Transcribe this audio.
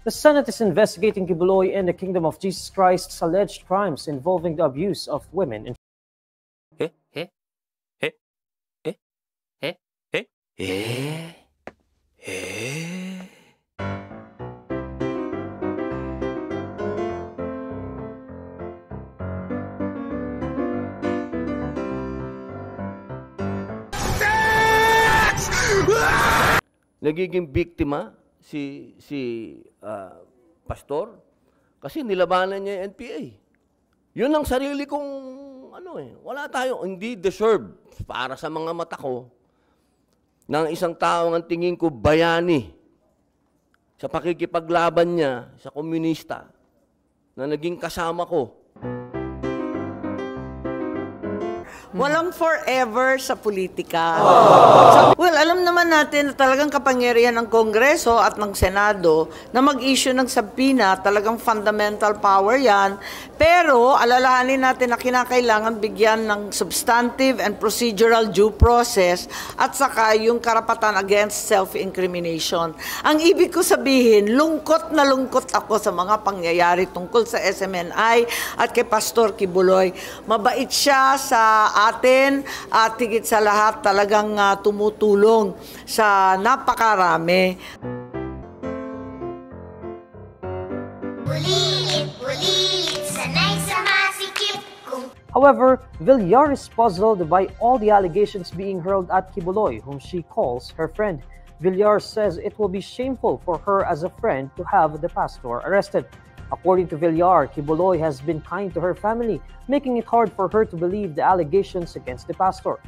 The Senate is investigating Kibuloy and the Kingdom of Jesus Christ's alleged crimes involving the abuse of women. Nagiging biktima si pastor kasi nilabanan niya yung NPA. Yun ang sarili kong wala tayo, hindi deserve para sa mga mata ko ng isang tao ang tingin ko bayani sa pakikipaglaban niya sa komunista na naging kasama ko. Walang forever sa politika. Well, alam naman natin na talagang kapangyarihan ng Kongreso at ng Senado na mag-issue ng subpoena, talagang fundamental power yan. Pero alalahanin natin na kinakailangan bigyan ng substantive and procedural due process at saka yung karapatan against self-incrimination. Ang ibig ko sabihin, lungkot na lungkot ako sa mga pangyayari tungkol sa SMNI at kay Pastor Kibuloy. Mabait siya sa atin at higit sa lahat talagang tumutulong sa napakarami. However, Villar is puzzled by all the allegations being hurled at Kibuloy, whom she calls her friend. Villar says it will be shameful for her as a friend to have the pastor arrested. According to Villar, Kibuloy has been kind to her family, making it hard for her to believe the allegations against the pastor.